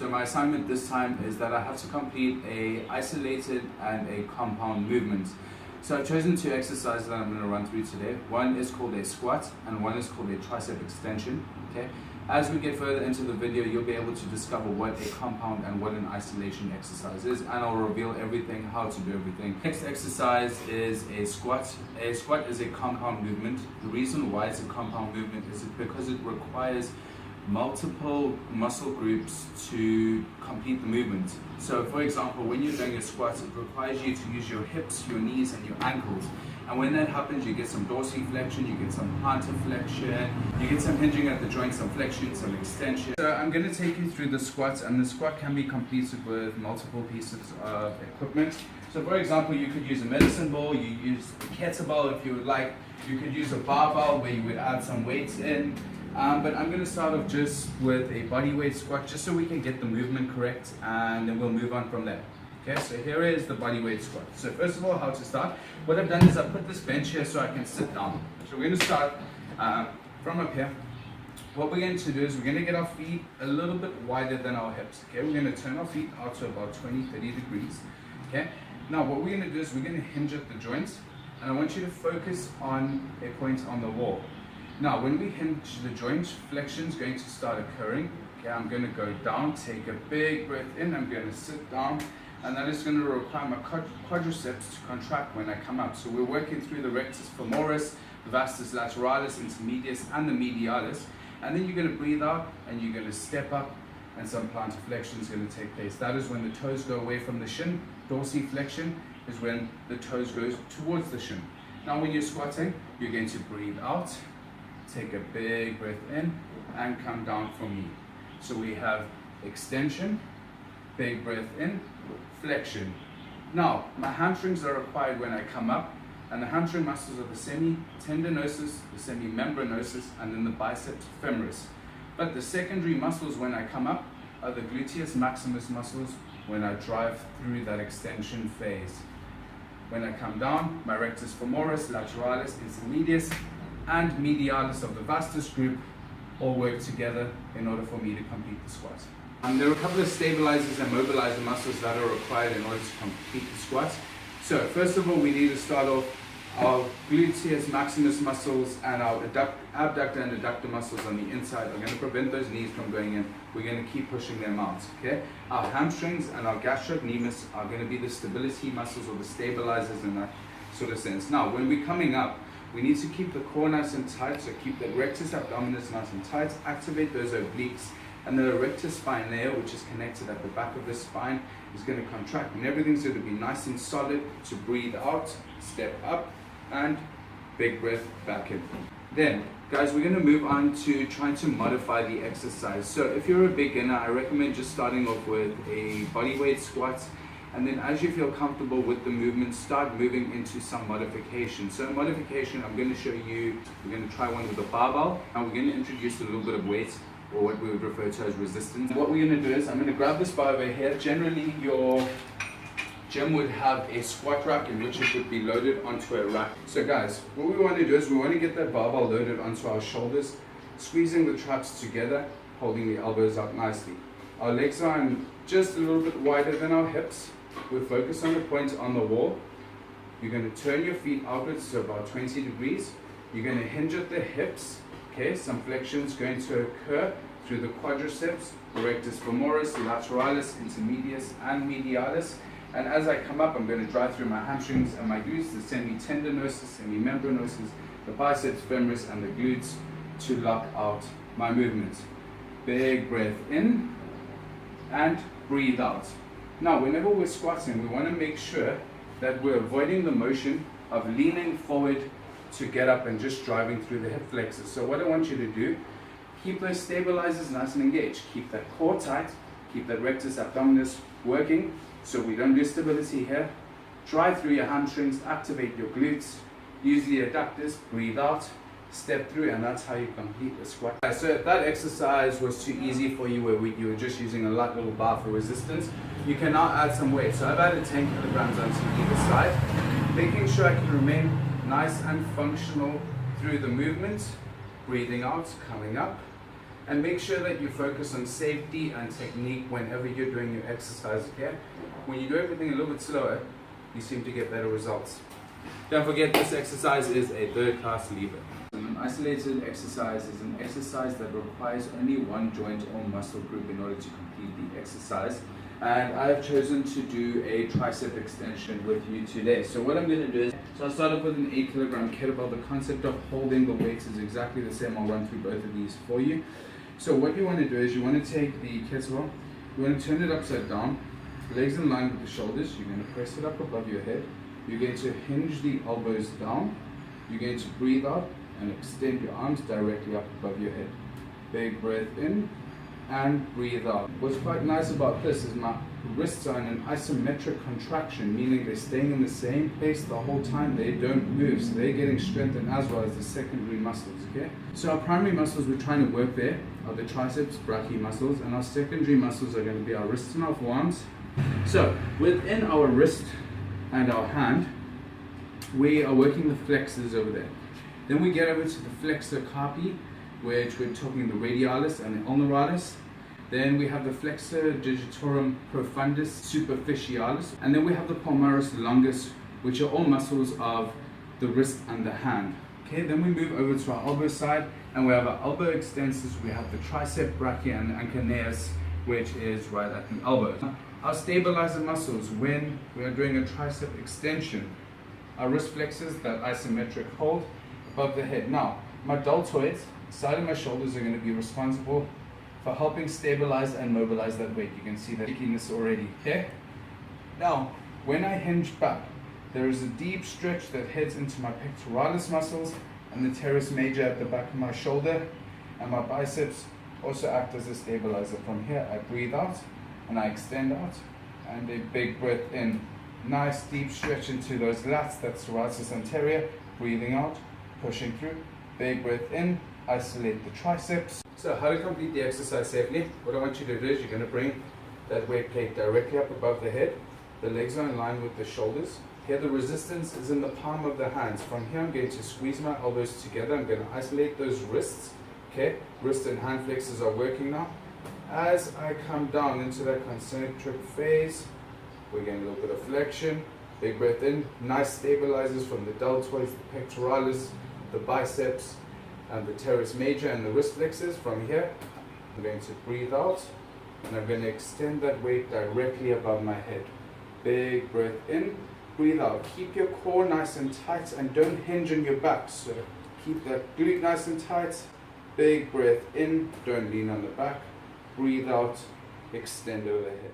So my assignment this time is that I have to complete a isolated and a compound movement. So I've chosen two exercises that I'm going to run through today. One is called a squat and one is called a tricep extension. Okay. As we get further into the video, you'll be able to discover what a compound and what an isolation exercise is, and I'll reveal everything, how to do everything. Next exercise is a squat. A squat is a compound movement. The reason why it's a compound movement is because it requires multiple muscle groups to complete the movement. So for example, when you're doing a squat, it requires you to use your hips, your knees and your ankles. And when that happens, you get some dorsiflexion, you get some plantar flexion, you get some hinging at the joint, some flexion, some extension. So I'm going to take you through the squat, and the squat can be completed with multiple pieces of equipment. So for example, you could use a medicine ball, you use a kettlebell if you would like, you could use a barbell where you would add some weights in. But I'm going to start off just with a body weight squat, just so we can get the movement correct, and then we'll move on from there. Okay, so here is the body weight squat. So first of all, how to start. What I've done is I've put this bench here so I can sit down. So we're going to start from up here. What we're going to do is we're going to get our feet a little bit wider than our hips. Okay, we're going to turn our feet out to about 20-30 degrees. Okay, now what we're going to do is we're going to hinge at the joints, and I want you to focus on a point on the wall. Now, when we hinge the joint, flexion is going to start occurring. Okay, I'm going to go down, take a big breath in, I'm going to sit down, and that is going to require my quadriceps to contract when I come up. So we're working through the rectus femoris, the vastus lateralis, intermedius, and the medialis. And then you're going to breathe out, and you're going to step up, and some plantar flexion is going to take place. That is when the toes go away from the shin. Dorsiflexion is when the toes go towards the shin. Now, when you're squatting, you're going to breathe out, take a big breath in, and come down for me. So we have extension, big breath in, flexion. Now, my hamstrings are required when I come up, and the hamstring muscles are the semitendinosus, the semimembranosus, and then the biceps femoris. But the secondary muscles when I come up are the gluteus maximus muscles when I drive through that extension phase. When I come down, my rectus femoris, lateralis, intermedius, and medialis of the vastus group all work together in order for me to complete the squat. There are a couple of stabilizers and mobilizer muscles that are required in order to complete the squat. So first of all, we need to start off our gluteus maximus muscles and our abductor and adductor muscles on the inside. We're going to prevent those knees from going in. We're going to keep pushing them out. Okay? Our hamstrings and our gastrocnemius are going to be the stability muscles or the stabilizers in that sort of sense. Now, when we're coming up, we need to keep the core nice and tight, so keep the rectus abdominis nice and tight, activate those obliques, and the rectus spinea, which is connected at the back of the spine, is going to contract, and everything's going to be nice and solid to breathe out, step up, and big breath back in. Then, guys, we're going to move on to trying to modify the exercise. So if you're a beginner, I recommend just starting off with a body weight squat. And then as you feel comfortable with the movement, start moving into some modification. So in modification, I'm going to show you, we're going to try one with a barbell, and we're going to introduce a little bit of weight, or what we would refer to as resistance. What we're going to do is, I'm going to grab this bar over here. Generally, your gym would have a squat rack in which it would be loaded onto a rack. So guys, what we want to do is we want to get that barbell loaded onto our shoulders, squeezing the traps together, holding the elbows up nicely. Our legs are just a little bit wider than our hips. We'll focus on the point on the wall. You're going to turn your feet outwards to about 20 degrees. You're going to hinge at the hips. Okay, some flexion is going to occur through the quadriceps, rectus femoris, lateralis, intermedius, and medialis. And as I come up, I'm going to drive through my hamstrings and my glutes, the semitendinosus, semimembranosus, the biceps femoris, and the glutes to lock out my movement. Big breath in and breathe out. Now, whenever we're squatting, we want to make sure that we're avoiding the motion of leaning forward to get up and just driving through the hip flexors. So what I want you to do, keep those stabilizers nice and engaged. Keep that core tight, keep that rectus abdominis working so we don't lose stability here. Drive through your hamstrings, activate your glutes, use the adductors, breathe out, step through, and that's how you complete the squat. So if that exercise was too easy for you, where you were just using a light little bar for resistance, you can now add some weight. So I've added 10 kilograms onto either side, making sure I can remain nice and functional through the movement, breathing out, coming up, And make sure that you focus on safety and technique whenever you're doing your exercise, okay? When you do everything a little bit slower, you seem to get better results. Don't forget, this exercise is a third-class lever. An isolated exercise is an exercise that requires only one joint or muscle group in order to complete the exercise. And I've chosen to do a tricep extension with you today. So what I'm going to do is, I'll start off with an 8 kilogram kettlebell. The concept of holding the weights is exactly the same. I'll run through both of these for you. So what you want to do is you want to take the kettlebell, you want to turn it upside down, legs in line with the shoulders. You're going to press it up above your head. You're going to hinge the elbows down. You're going to breathe out and extend your arms directly up above your head. Big breath in and breathe out. What's quite nice about this is my wrists are in an isometric contraction, meaning they're staying in the same place the whole time. They don't move, so they're getting strengthened as well as the secondary muscles, okay? So our primary muscles we're trying to work there are the triceps, brachii muscles, and our secondary muscles are going to be our wrists and our forearms. So within our wrist and our hand, we are working the flexors over there. Then we get over to the flexor carpi, which we're talking the radialis and the ulnaralis. Then we have the flexor digitorum profundus superficialis. And then we have the palmaris longus, which are all muscles of the wrist and the hand. Okay, then we move over to our elbow side, and we have our elbow extensors. We have the tricep, brachii, and anconeus, which is right at the elbow. Our stabilizer muscles, when we are doing a tricep extension, our wrist flexors, that isometric hold above the head. Now, my deltoids, side of my shoulders, are going to be responsible for helping stabilize and mobilize that weight. You can see that shakiness already, okay? Now, when I hinge back, there is a deep stretch that heads into my pectoralis muscles and the teres major at the back of my shoulder, and my biceps also act as a stabilizer. From here, I breathe out and I extend out, and a big breath in. Nice deep stretch into those lats, that's serratus anterior. Breathing out, pushing through, big breath in, isolate the triceps. So how to complete the exercise safely? What I want you to do is you're going to bring that weight plate directly up above the head. The legs are in line with the shoulders. Here the resistance is in the palm of the hands. From here I'm going to squeeze my elbows together. I'm going to isolate those wrists. Okay, wrist and hand flexors are working now. As I come down into that concentric phase, we're getting a little bit of flexion. Big breath in. Nice stabilizers from the deltoids, the pectoralis, the biceps, and the teres major and the wrist flexors. From here, I'm going to breathe out, and I'm going to extend that weight directly above my head. Big breath in, breathe out. Keep your core nice and tight and don't hinge on your back. So keep that glute nice and tight. Big breath in, don't lean on the back. Breathe out, extend over the head.